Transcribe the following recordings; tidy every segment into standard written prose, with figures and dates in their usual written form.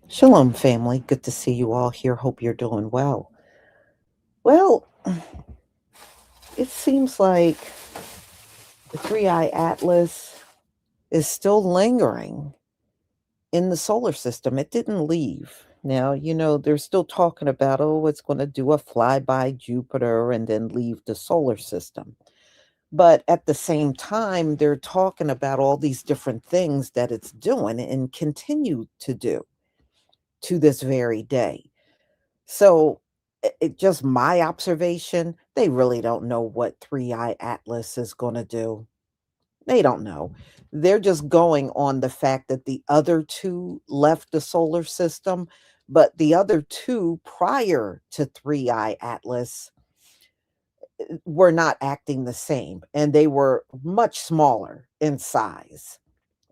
Shalom, family. Good to see you all here. Hope you're doing well. Well, it seems like the Three Eye Atlas is still lingering in the solar system. It didn't leave. Now, they're still talking about, oh, it's going to do a flyby Jupiter and then leave the solar system. But at the same time, they're talking about all these different things that it's doing and continue to do to this very day. So, just my observation, they really don't know what Three Eye Atlas is going to do. They don't know. They're just going on the fact that the other two left the solar system, but the other two prior to Three Eye Atlas were not acting the same, and they were much smaller in size.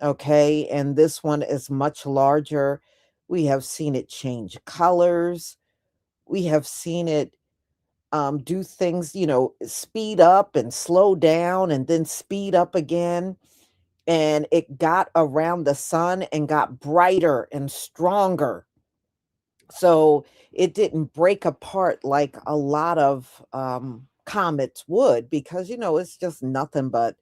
Okay. And this one is much larger. We have seen it change colors. We have seen it do things, speed up and slow down and then speed up again. And it got around the sun and got brighter and stronger. So it didn't break apart like a lot of comets would, because, it's just nothing but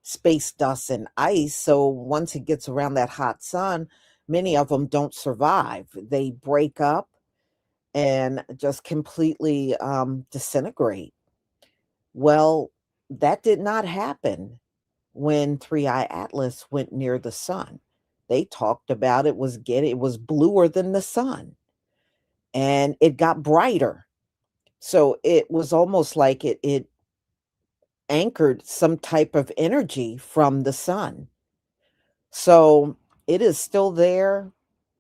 space dust and ice. So once it gets around that hot sun, many of them don't survive. They break up and just completely disintegrate. Well, that did not happen when Three Eye Atlas went near the sun. They talked about it was bluer than the sun, and it got brighter. So it was almost like it anchored some type of energy from the sun. So it is still there.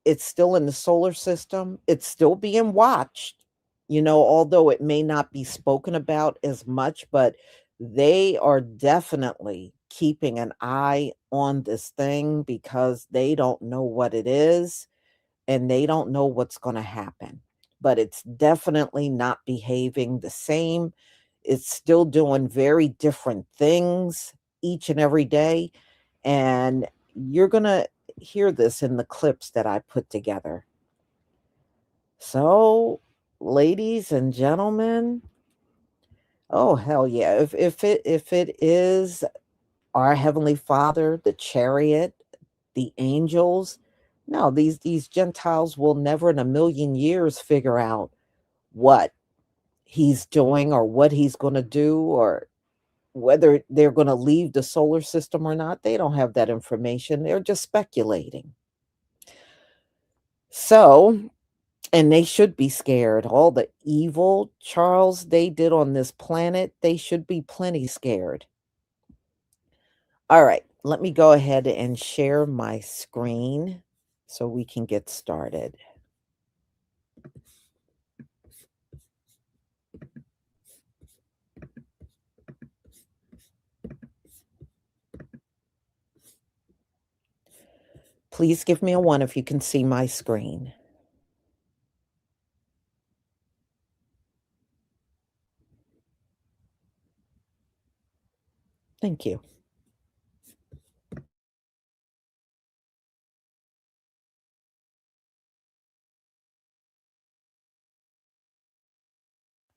It's still in the solar system. It's still being watched, although it may not be spoken about as much, but they are definitely keeping an eye on this thing because they don't know what it is and they don't know what's going to happen. But it's definitely not behaving the same. It's still doing very different things each and every day. And you're going to hear this in the clips that I put together. So, ladies and gentlemen, oh hell yeah. If it is our heavenly Father, the chariot, the angels, no, these Gentiles will never in a million years figure out what he's doing or what he's going to do or whether they're going to leave the solar system or not. They don't have that information. They're just speculating. So, and they should be scared. All the evil, Charles, they did on this planet, they should be plenty scared. All right, let me go ahead and share my screen so we can get started. Please give me a one if you can see my screen. Thank you.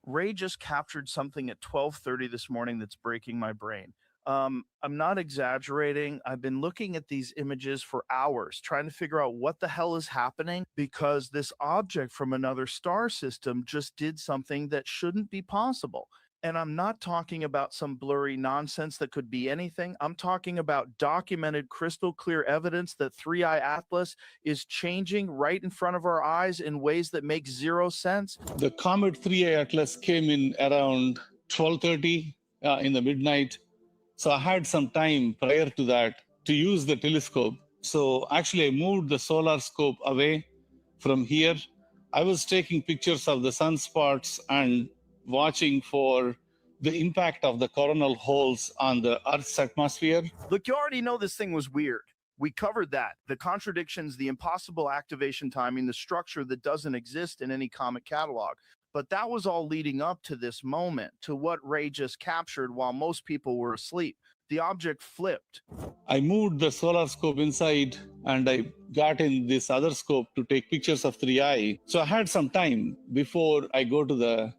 Ray just captured something at 12:30 this morning that's breaking my brain. I'm not exaggerating. I've been looking at these images for hours, trying to figure out what the hell is happening because this object from another star system just did something that shouldn't be possible. And I'm not talking about some blurry nonsense that could be anything. I'm talking about documented, crystal clear evidence that Three Eye Atlas is changing right in front of our eyes in ways that make zero sense. The Comet 3A Atlas came in around 12:30 in the midnight. So I had some time prior to that to use the telescope. So actually I moved the solar scope away from here. I was taking pictures of the sunspots and watching for the impact of the coronal holes on the Earth's atmosphere. Look, you already know this thing was weird. We covered that. The contradictions, the impossible activation timing, the structure that doesn't exist in any comet catalog. But that was all leading up to this moment, to what Ray just captured while most people were asleep. The object flipped. I moved the solar scope inside and I got in this other scope to take pictures of 3I. So I had some time before I go to the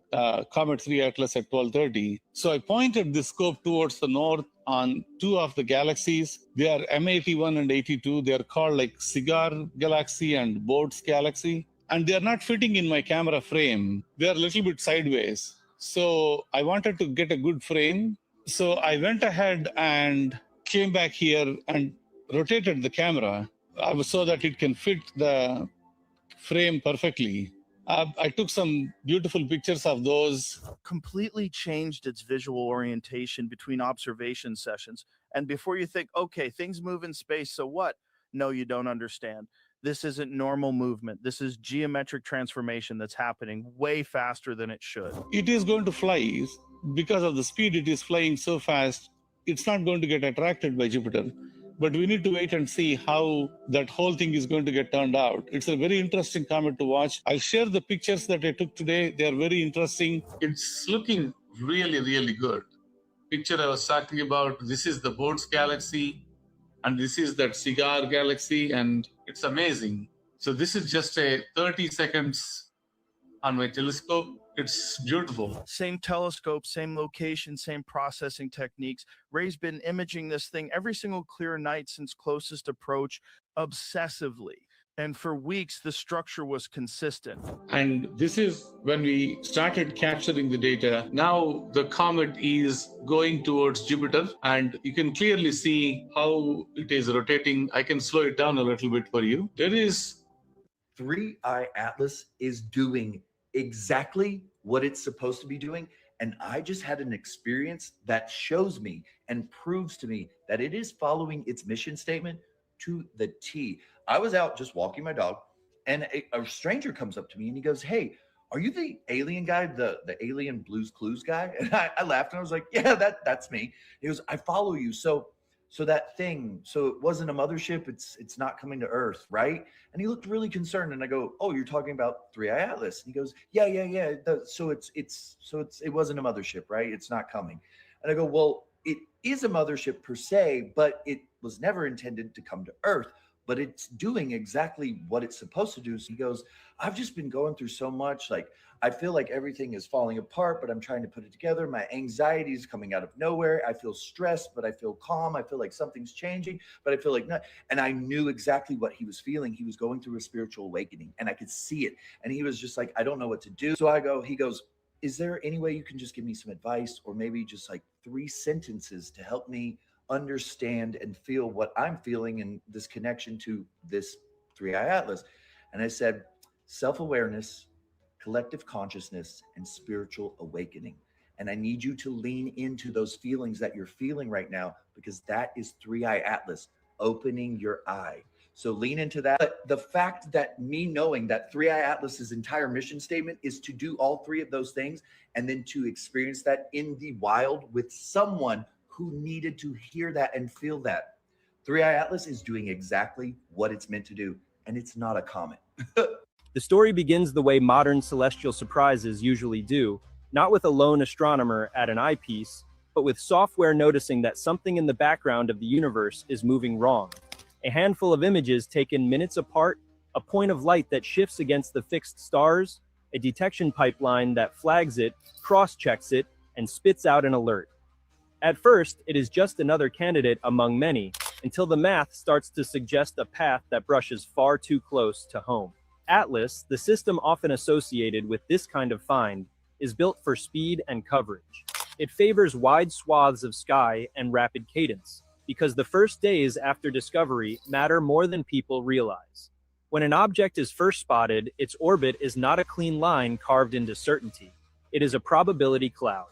Comet 3 Atlas at 12:30. So I pointed the scope towards the north on two of the galaxies. They are M81 and 82. They are called like Cigar Galaxy and Boats Galaxy. And they are not fitting in my camera frame. They are a little bit sideways. So I wanted to get a good frame. So I went ahead and came back here and rotated the camera so that it can fit the frame perfectly. I took some beautiful pictures of those. Completely changed its visual orientation between observation sessions. And before you think, okay, things move in space, so what? No, you don't understand. This isn't normal movement. This is geometric transformation that's happening way faster than it should. It is going to fly because of the speed it is flying so fast. It's not going to get attracted by Jupiter. But we need to wait and see how that whole thing is going to get turned out. It's a very interesting comet to watch. I'll share the pictures that I took today. They are very interesting. It's looking really, really good. Picture I was talking about, this is the Boats Galaxy, and this is that Cigar Galaxy, and it's amazing. So this is just a 30 seconds on my telescope. It's beautiful. Same telescope, same location, same processing techniques. Ray's been imaging this thing every single clear night since closest approach, obsessively. And for weeks, the structure was consistent. And this is when we started capturing the data. Now the comet is going towards Jupiter, and you can clearly see how it is rotating. I can slow it down a little bit for you. There is 3I Atlas is doing exactly what it's supposed to be doing. And I just had an experience that shows me and proves to me that it is following its mission statement to the T. I was out just walking my dog, and a stranger comes up to me and he goes, "Hey, are you the alien guy, the alien Blues Clues guy?" And I laughed and I was like, "Yeah, that's me." He goes, "I follow you. So that thing, so it wasn't a mothership, it's not coming to Earth, right?" And he looked really concerned, and I go, "Oh, you're talking about 3I Atlas?" And he goes, "Yeah. So it wasn't a mothership, right? It's not coming." And I go, "Well, it is a mothership per se, but it was never intended to come to Earth, but it's doing exactly what it's supposed to do." So he goes, "I've just been going through so much, like I feel like everything is falling apart, but I'm trying to put it together. My anxiety is coming out of nowhere. I feel stressed, but I feel calm. I feel like something's changing, but I feel like not." And I knew exactly what he was feeling. He was going through a spiritual awakening, and I could see it. And he was just like, "I don't know what to do." So he goes, "Is there any way you can just give me some advice, or maybe just like 3 sentences to help me understand and feel what I'm feeling in this connection to this 3I Atlas?" And I said, "Self-awareness, collective consciousness, and spiritual awakening. And I need you to lean into those feelings that you're feeling right now, because that is 3I Atlas opening your eye. So lean into that." But the fact that me knowing that 3I Atlas's entire mission statement is to do all 3 of those things, and then to experience that in the wild with someone who needed to hear that and feel that. 3I Atlas is doing exactly what it's meant to do, and it's not a comet. The story begins the way modern celestial surprises usually do, not with a lone astronomer at an eyepiece, but with software noticing that something in the background of the universe is moving wrong. A handful of images taken minutes apart, a point of light that shifts against the fixed stars, a detection pipeline that flags it, cross-checks it, and spits out an alert. At first, it is just another candidate among many, until the math starts to suggest a path that brushes far too close to home. Atlas, the system often associated with this kind of find, is built for speed and coverage. It favors wide swaths of sky and rapid cadence, because the first days after discovery matter more than people realize. When an object is first spotted, its orbit is not a clean line carved into certainty. It is a probability cloud.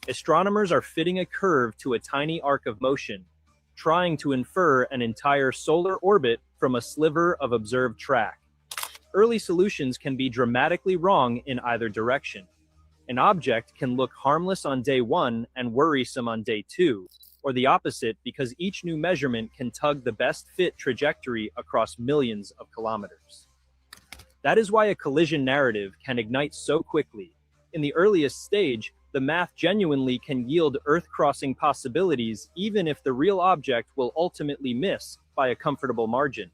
Astronomers are fitting a curve to a tiny arc of motion, trying to infer an entire solar orbit from a sliver of observed track. Early solutions can be dramatically wrong in either direction. An object can look harmless on day 1 and worrisome on day 2, or the opposite, because each new measurement can tug the best fit trajectory across millions of kilometers. That is why a collision narrative can ignite so quickly. In the earliest stage, The math genuinely can yield Earth-crossing possibilities even if the real object will ultimately miss by a comfortable margin.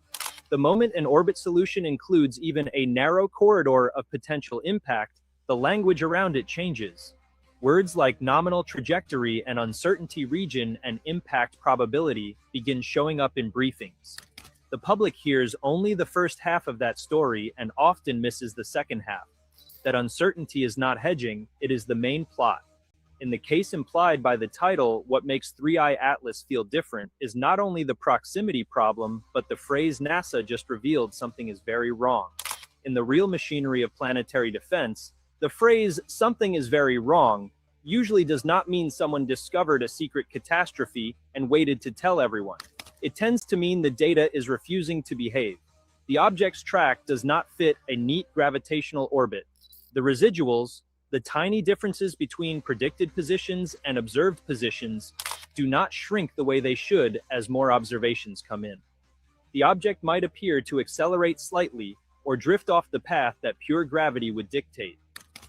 The moment an orbit solution includes even a narrow corridor of potential impact, the language around it changes. Words like nominal trajectory and uncertainty region and impact probability begin showing up in briefings. The public hears only the first half of that story and often misses the second half. That uncertainty is not hedging, it is the main plot. In the case implied by the title, what makes 3i Atlas feel different is not only the proximity problem, but the phrase NASA just revealed something is very wrong. In the real machinery of planetary defense, the phrase something is very wrong usually does not mean someone discovered a secret catastrophe and waited to tell everyone. It tends to mean the data is refusing to behave. The object's track does not fit a neat gravitational orbit. The residuals, the tiny differences between predicted positions and observed positions, do not shrink the way they should as more observations come in. The object might appear to accelerate slightly or drift off the path that pure gravity would dictate.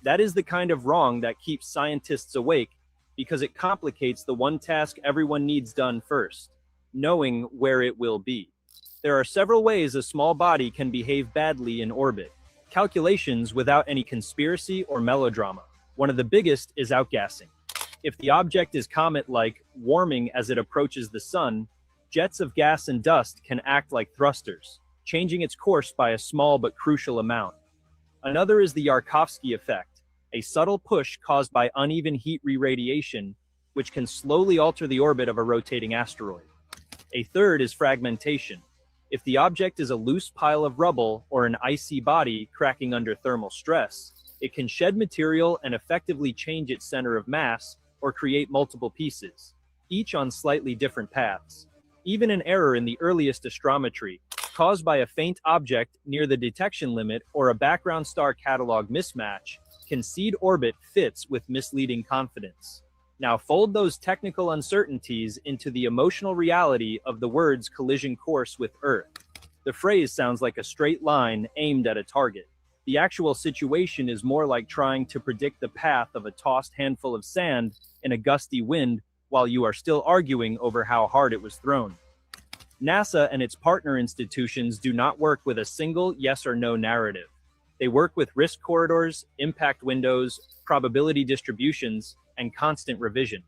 That is the kind of wrong that keeps scientists awake because it complicates the one task everyone needs done first: knowing where it will be. There are several ways a small body can behave badly in orbit. Calculations without any conspiracy or melodrama. One of the biggest is outgassing. If the object is comet-like, warming as it approaches the sun, jets of gas and dust can act like thrusters, changing its course by a small but crucial amount. Another is the Yarkovsky effect, a subtle push caused by uneven heat re-radiation, which can slowly alter the orbit of a rotating asteroid. A third is fragmentation. If the object is a loose pile of rubble or an icy body cracking under thermal stress, it can shed material and effectively change its center of mass or create multiple pieces, each on slightly different paths. Even an error in the earliest astrometry, caused by a faint object near the detection limit or a background star catalog mismatch, can seed orbit fits with misleading confidence. Now fold those technical uncertainties into the emotional reality of the words collision course with Earth. The phrase sounds like a straight line aimed at a target. The actual situation is more like trying to predict the path of a tossed handful of sand in a gusty wind while you are still arguing over how hard it was thrown. NASA and its partner institutions do not work with a single yes or no narrative. They work with risk corridors, impact windows, probability distributions, and constant revision.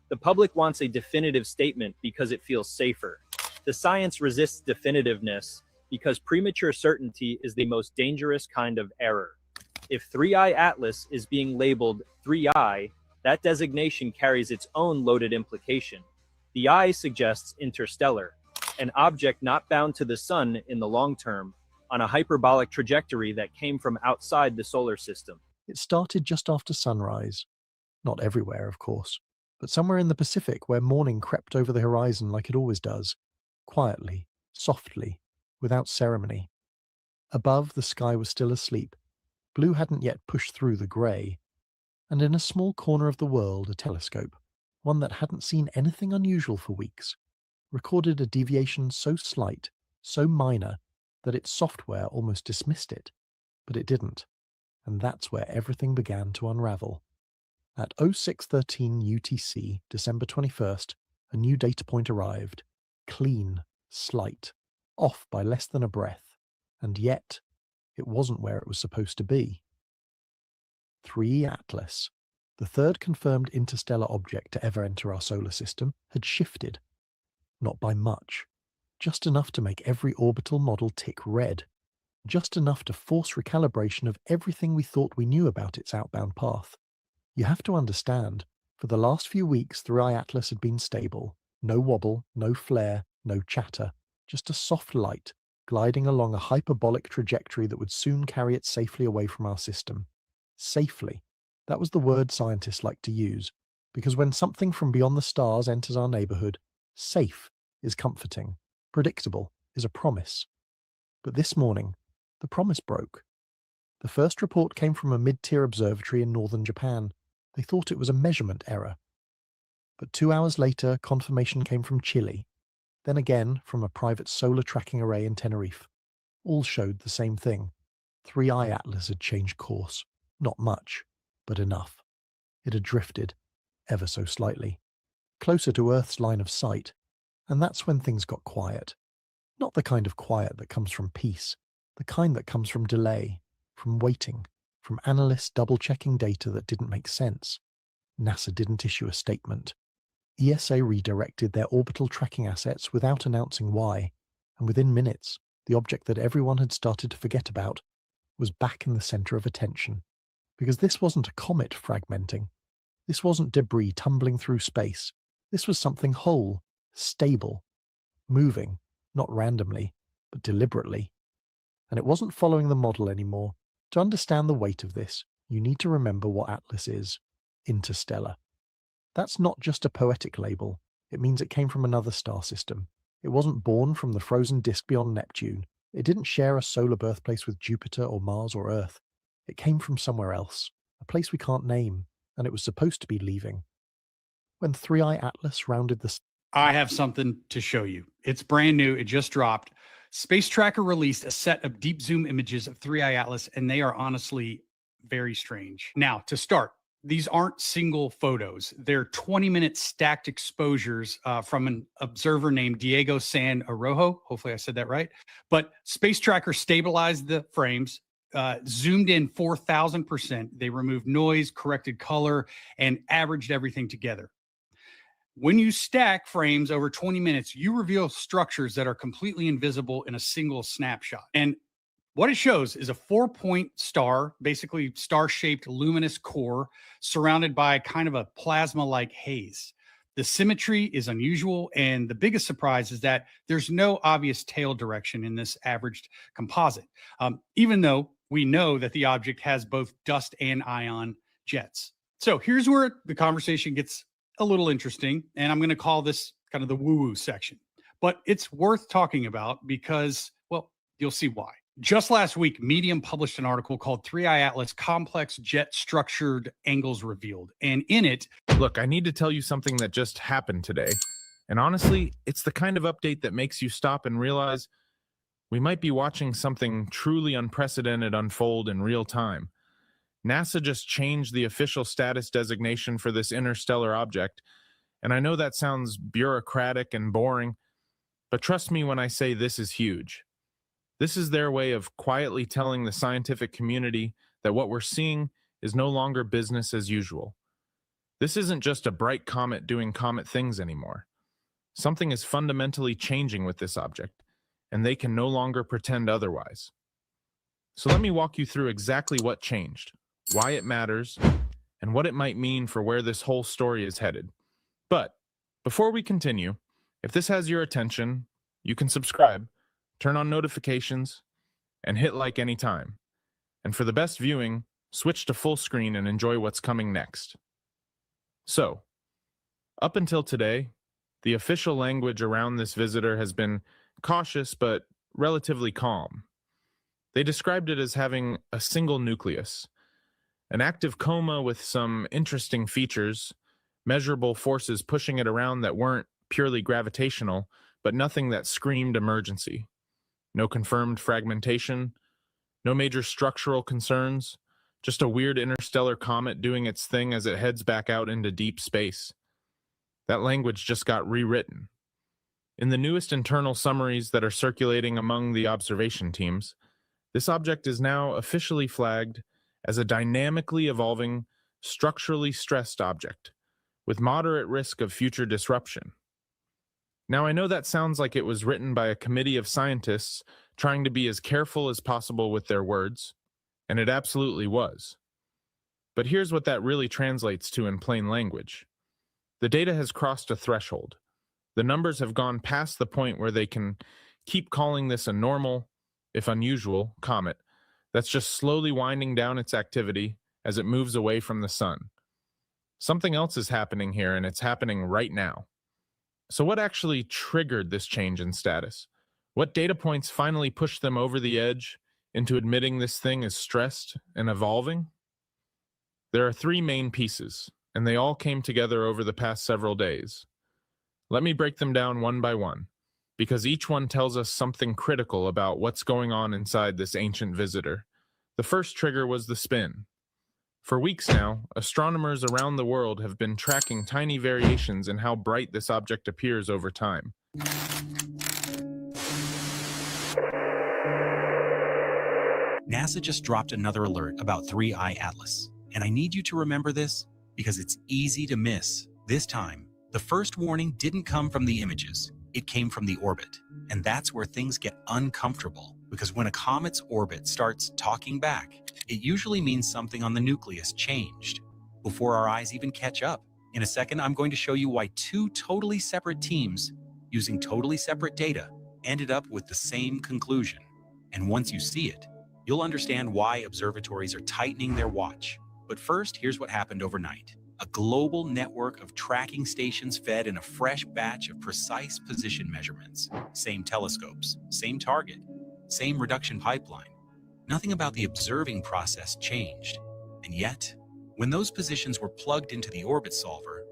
The public wants a definitive statement because it feels safer. The science resists definitiveness because premature certainty is the most dangerous kind of error. If 3i Atlas is being labeled 3i, that designation carries its own loaded implication. The I suggests interstellar, an object not bound to the sun in the long term, on a hyperbolic trajectory that came from outside the solar system. It started just after sunrise. Not everywhere, of course, but somewhere in the Pacific where morning crept over the horizon like it always does, quietly, softly, without ceremony. Above, the sky was still asleep. Blue hadn't yet pushed through the grey. And in a small corner of the world, a telescope, one that hadn't seen anything unusual for weeks, recorded a deviation so slight, so minor, that its software almost dismissed it. But it didn't. And that's where everything began to unravel. At 0613 UTC, December 21st, a new data point arrived. Clean, slight, off by less than a breath. And yet, it wasn't where it was supposed to be. 3 Atlas, the third confirmed interstellar object to ever enter our solar system, had shifted. Not by much. Just enough to make every orbital model tick red. Just enough to force recalibration of everything we thought we knew about its outbound path. You have to understand, for the last few weeks 3i Atlas had been stable. No wobble, no flare, no chatter. Just a soft light, gliding along a hyperbolic trajectory that would soon carry it safely away from our system. Safely. That was the word scientists like to use, because when something from beyond the stars enters our neighborhood, safe is comforting. Predictable is a promise. But this morning, the promise broke. The first report came from a mid-tier observatory in northern Japan. They thought it was a measurement error. But 2 hours later, confirmation came from Chile. Then again from a private solar tracking array in Tenerife. All showed the same thing. 3i Atlas had changed course. Not much, but enough. It had drifted, ever so slightly, closer to Earth's line of sight, and that's when things got quiet. Not the kind of quiet that comes from peace, the kind that comes from delay, from waiting, from analysts double-checking data that didn't make sense. NASA didn't issue a statement. ESA redirected their orbital tracking assets without announcing why, and within minutes, the object that everyone had started to forget about was back in the center of attention. Because this wasn't a comet fragmenting. This wasn't debris tumbling through space. This was something whole, stable, moving, not randomly, but deliberately. And it wasn't following the model anymore. To understand the weight of this, you need to remember what Atlas is: interstellar. That's not just a poetic label. It means it came from another star system. It wasn't born from the frozen disk beyond Neptune. It didn't share a solar birthplace with Jupiter or Mars or Earth. It came from somewhere else, a place we can't name, and it was supposed to be leaving. When 3i Atlas rounded the... I have something to show you. It's brand new. It just dropped. Space Tracker released a set of deep zoom images of 3i Atlas, and they are honestly very strange. Now, to start, these aren't single photos. They're 20-minute stacked exposures from an observer named Diego San Arojo. Hopefully I said that right. But Space Tracker stabilized the frames, zoomed in 4,000%. They removed noise, corrected color, and averaged everything together. When you stack frames over 20 minutes, you reveal structures that are completely invisible in a single snapshot. And what it shows is a 4-point star, basically star-shaped luminous core surrounded by kind of a plasma-like haze. The symmetry is unusual, and the biggest surprise is that there's no obvious tail direction in this averaged composite, even though we know that the object has both dust and ion jets. So here's where the conversation gets a little interesting, and I'm going to call this kind of the woo-woo section. But it's worth talking about because, well, you'll see why. Just last week, Medium published an article called 3i Atlas Complex Jet Structured Angles Revealed. And in it... Look, I need to tell you something that just happened today. And honestly, it's the kind of update that makes you stop and realize we might be watching something truly unprecedented unfold in real time. NASA just changed the official status designation for this interstellar object, and I know that sounds bureaucratic and boring, but trust me when I say this is huge. This is their way of quietly telling the scientific community that what we're seeing is no longer business as usual. This isn't just a bright comet doing comet things anymore. Something is fundamentally changing with this object, and they can no longer pretend otherwise. So let me walk you through exactly what changed, why it matters, and what it might mean for where this whole story is headed. But before we continue, if this has your attention, you can subscribe, turn on notifications, and hit like anytime. And for the best viewing, switch to full screen and enjoy what's coming next. So, up until today, the official language around this visitor has been cautious but relatively calm. They described it as having a single nucleus, an active coma with some interesting features, measurable forces pushing it around that weren't purely gravitational, but nothing that screamed emergency. No confirmed fragmentation, no major structural concerns, just a weird interstellar comet doing its thing as it heads back out into deep space. That language just got rewritten. In the newest internal summaries that are circulating among the observation teams, this object is now officially flagged as a dynamically evolving, structurally stressed object, with moderate risk of future disruption. Now, I know that sounds like it was written by a committee of scientists trying to be as careful as possible with their words, and it absolutely was. But here's what that really translates to in plain language. The data has crossed a threshold. The numbers have gone past the point where they can keep calling this a normal, if unusual, comet that's just slowly winding down its activity as it moves away from the sun. Something else is happening here, and it's happening right now. So what actually triggered this change in status? What data points finally pushed them over the edge into admitting this thing is stressed and evolving? There are three main pieces, and they all came together over the past several days. Let me break them down one by one, because each one tells us something critical about what's going on inside this ancient visitor. The first trigger was the spin. For weeks now, astronomers around the world have been tracking tiny variations in how bright this object appears over time. NASA just dropped another alert about 3I Atlas, and I need you to remember this because it's easy to miss. This time, the first warning didn't come from the images, it came from the orbit. And that's where things get uncomfortable, because when a comet's orbit starts talking back, it usually means something on the nucleus changed before our eyes even catch up. In a second, I'm going to show you why two totally separate teams using totally separate data ended up with the same conclusion. And once you see it, you'll understand why observatories are tightening their watch. But first, here's what happened overnight. A global network of tracking stations fed in a fresh batch of precise position measurements. Same telescopes, same target, same reduction pipeline. Nothing about the observing process changed. And yet, when those positions were plugged into the orbit solver,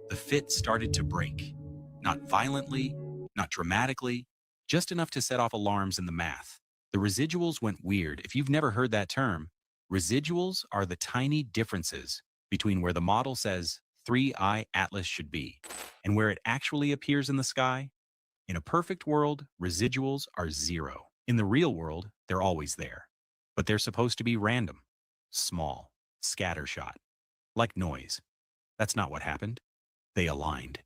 the fit started to break. Not violently, not dramatically, just enough to set off alarms in the math. The residuals went weird. If you've never heard that term, residuals are the tiny differences between where the model says 3I Atlas should be and where it actually appears in the sky. In a perfect world, residuals are zero. In the real world, they're always there. But they're supposed to be random, small, scattershot, like noise. That's not what happened. They aligned.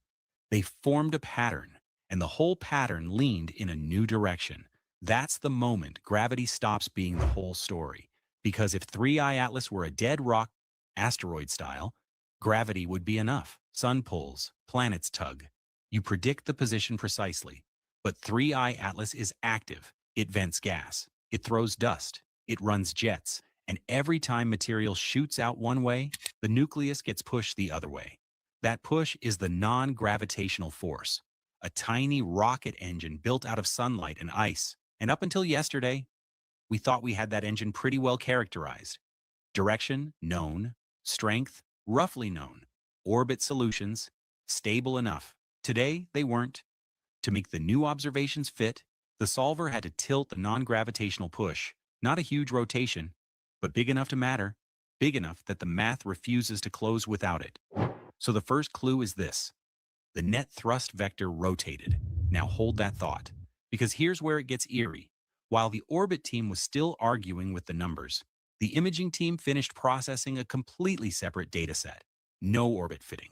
They formed a pattern, and the whole pattern leaned in a new direction. That's the moment gravity stops being the whole story. Because if 3I Atlas were a dead rock, asteroid style, gravity would be enough. Sun pulls, planets tug. You predict the position precisely. But 3I Atlas is active. It vents gas. It throws dust. It runs jets. And every time material shoots out one way, the nucleus gets pushed the other way. That push is the non-gravitational force, a tiny rocket engine built out of sunlight and ice. And up until yesterday, we thought we had that engine pretty well characterized. Direction, known. Strength, roughly known. Orbit solutions, stable enough. Today, they weren't. To make the new observations fit, the solver had to tilt the non-gravitational push. Not a huge rotation, but big enough to matter. Big enough that the math refuses to close without it. So the first clue is this. The net thrust vector rotated. Now hold that thought, because here's where it gets eerie. While the orbit team was still arguing with the numbers, the imaging team finished processing a completely separate data set. No orbit fitting,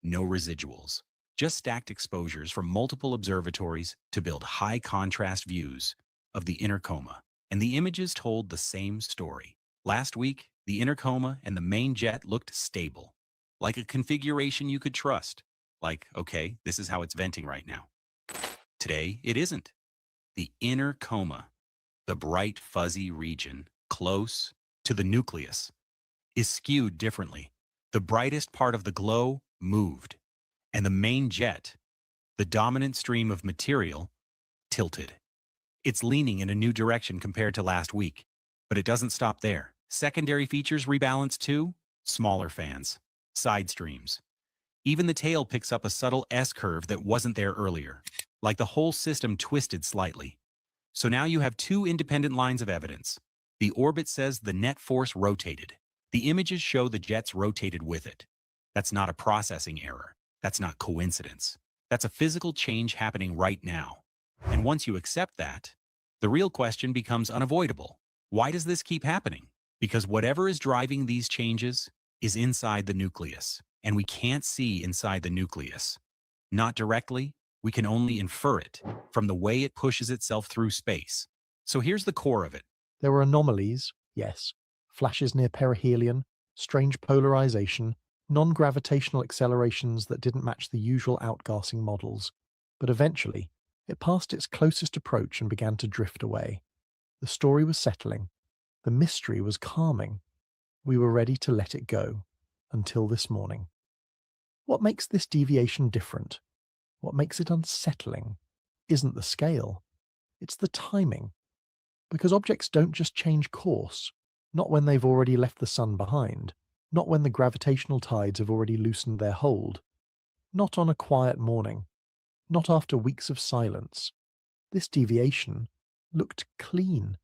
no residuals, just stacked exposures from multiple observatories to build high-contrast views of the inner coma. And the images told the same story. Last week, the inner coma and the main jet looked stable, like a configuration you could trust. Like, okay, this is how it's venting right now. Today, it isn't. The inner coma, the bright fuzzy region close to the nucleus, is skewed differently. The brightest part of the glow moved, and the main jet, the dominant stream of material, tilted. It's leaning in a new direction compared to last week, but it doesn't stop there. Secondary features rebalance too. Smaller fans, side streams. Even the tail picks up a subtle S-curve that wasn't there earlier, like the whole system twisted slightly. So now you have two independent lines of evidence. The orbit says the net force rotated. The images show the jets rotated with it. That's not a processing error. That's not coincidence. That's a physical change happening right now. And once you accept that, the real question becomes unavoidable. Why does this keep happening? Because whatever is driving these changes is inside the nucleus, and we can't see inside the nucleus. Not directly, we can only infer it from the way it pushes itself through space. So here's the core of it. There were anomalies, yes, flashes near perihelion, strange polarization, non-gravitational accelerations that didn't match the usual outgassing models. But eventually, it passed its closest approach and began to drift away. The story was settling. The mystery was calming. We were ready to let it go, until this morning. What makes this deviation different? What makes it unsettling isn't the scale, it's the timing. Because objects don't just change course, not when they've already left the sun behind, not when the gravitational tides have already loosened their hold, not on a quiet morning, not after weeks of silence. This deviation looked clean,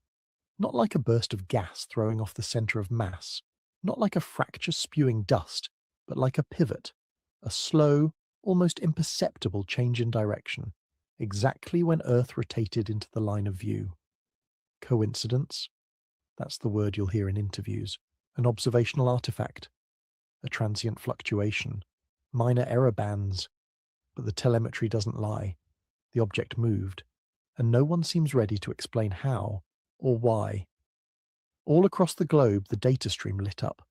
not like a burst of gas throwing off the center of mass, not like a fracture spewing dust, but like a pivot, a slow, almost imperceptible change in direction, exactly when Earth rotated into the line of view. Coincidence? That's the word you'll hear in interviews. An observational artifact, a transient fluctuation, minor error bands. But the telemetry doesn't lie. The object moved, and no one seems ready to explain how or why. All across the globe, the data stream lit up.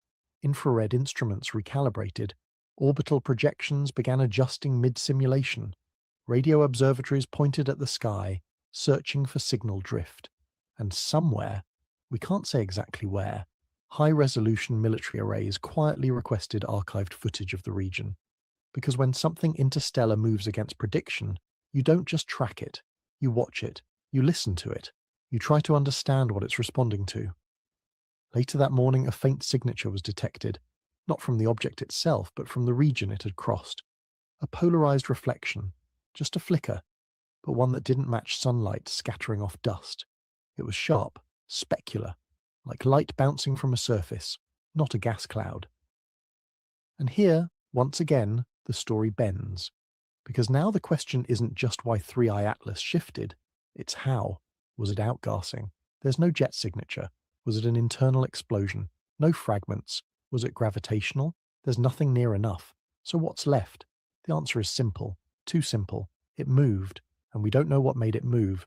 Infrared instruments recalibrated. Orbital projections began adjusting mid-simulation. Radio observatories pointed at the sky, searching for signal drift. And somewhere, we can't say exactly where, high-resolution military arrays quietly requested archived footage of the region. Because when something interstellar moves against prediction, you don't just track it, you watch it, you listen to it, you try to understand what it's responding to. Later that morning, a faint signature was detected, not from the object itself, but from the region it had crossed. A polarized reflection, just a flicker, but one that didn't match sunlight scattering off dust. It was sharp, specular, like light bouncing from a surface, not a gas cloud. And here, once again, the story bends. Because now the question isn't just why 3I Atlas shifted, it's how. Was it outgassing? There's no jet signature. Was it an internal explosion? No fragments. Was it gravitational? There's nothing near enough. So what's left? The answer is simple. Too simple. It moved, and we don't know what made it move.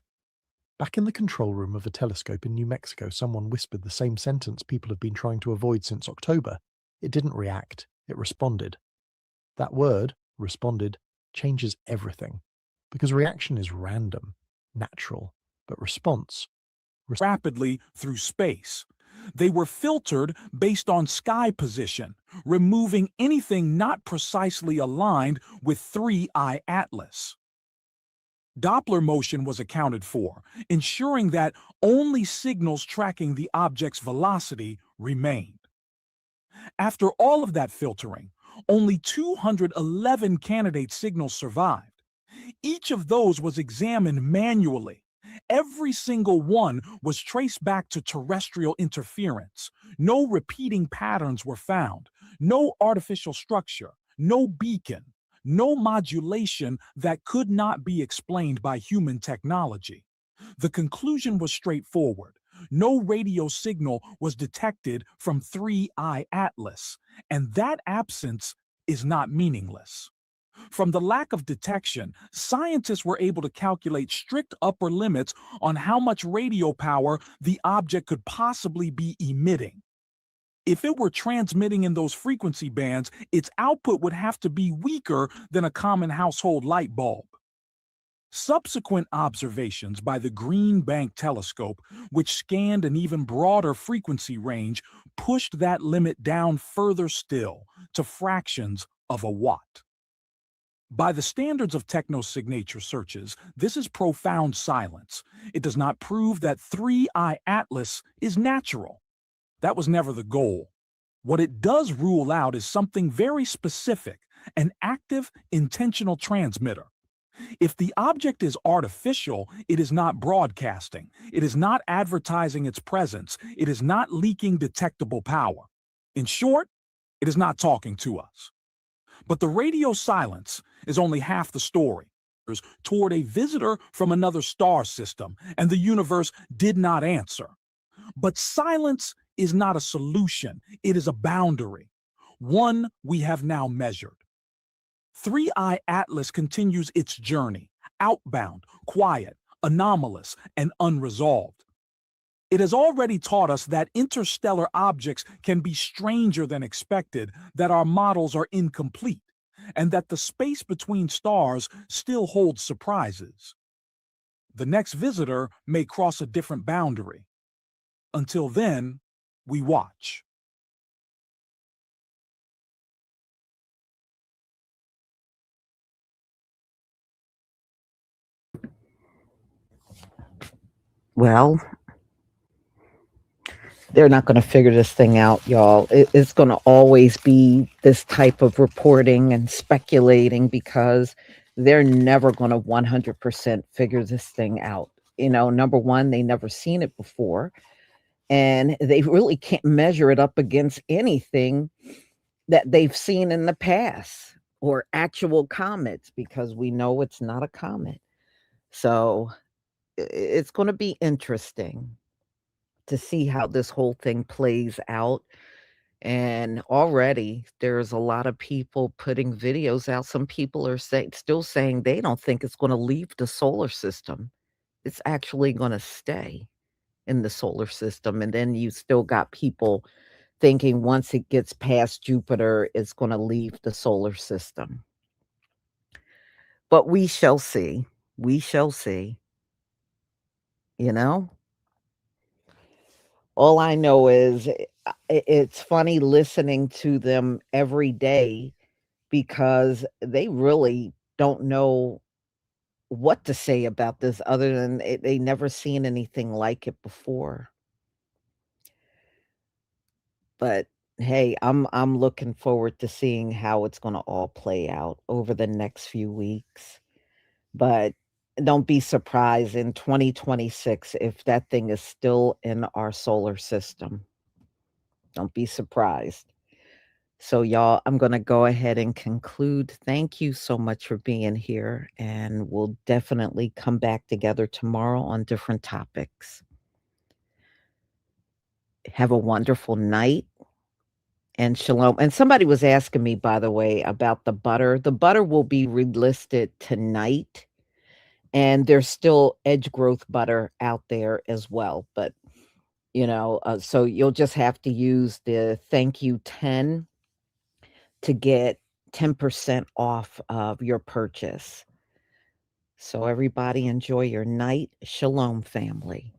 Back in the control room of a telescope in New Mexico, someone whispered the same sentence people have been trying to avoid since October. It didn't react. It responded. That word, responded, changes everything. Because reaction is random, natural, but response rapidly through space. They were filtered based on sky position, removing anything not precisely aligned with 3I Atlas. Doppler motion was accounted for, ensuring that only signals tracking the object's velocity remained. After all of that filtering, only 211 candidate signals survived. Each of those was examined manually. Every single one was traced back to terrestrial interference. No repeating patterns were found. No artificial structure. No beacon. No modulation that could not be explained by human technology. The conclusion was straightforward. No radio signal was detected from 3I Atlas, and that absence is not meaningless. From the lack of detection, scientists were able to calculate strict upper limits on how much radio power the object could possibly be emitting. If it were transmitting in those frequency bands, its output would have to be weaker than a common household light bulb. Subsequent observations by the Green Bank telescope, which scanned an even broader frequency range, pushed that limit down further still to fractions of a watt. By the standards of technosignature searches, this is profound silence. It does not prove that 3I Atlas is natural. That was never the goal. What it does rule out is something very specific, an active, intentional transmitter. If the object is artificial, it is not broadcasting. It is not advertising its presence. It is not leaking detectable power. In short, it is not talking to us. But the radio silence is only half the story. Toward a visitor from another star system, and the universe did not answer. But silence is not a solution. It is a boundary, one we have now measured. 3I Atlas continues its journey, outbound, quiet, anomalous, and unresolved. It has already taught us that interstellar objects can be stranger than expected, that our models are incomplete, and that the space between stars still holds surprises. The next visitor may cross a different boundary. Until then, we watch. Well, they're not going to figure this thing out, y'all. It's going to always be this type of reporting and speculating because they're never going to 100% figure this thing out. You know, number one, they never seen it before. and they really can't measure it up against anything that they've seen in the past or actual comets, because we know it's not a comet. So it's going to be interesting to see how this whole thing plays out. And already there's a lot of people putting videos out. Some people are still saying they don't think it's going to leave the solar system. It's actually going to stay in the solar system. And then you still got people thinking once it gets past Jupiter, it's going to leave the solar system. But we shall see. We shall see. You know? All I know is it's funny listening to them every day, because they really don't know what to say about this other than they never seen anything like it before. But hey, I'm looking forward to seeing how it's going to all play out over the next few weeks. But don't be surprised in 2026 if that thing is still in our solar system. Don't be surprised. So, y'all, I'm going to go ahead and conclude. Thank you so much for being here, and we'll definitely come back together tomorrow on different topics. Have a wonderful night, and shalom. And somebody was asking me, by the way, about the butter. The butter will be relisted tonight, and there's still edge growth butter out there as well. But, so you'll just have to use the thank you 10 to get 10% off of your purchase. So everybody enjoy your night. Shalom, family.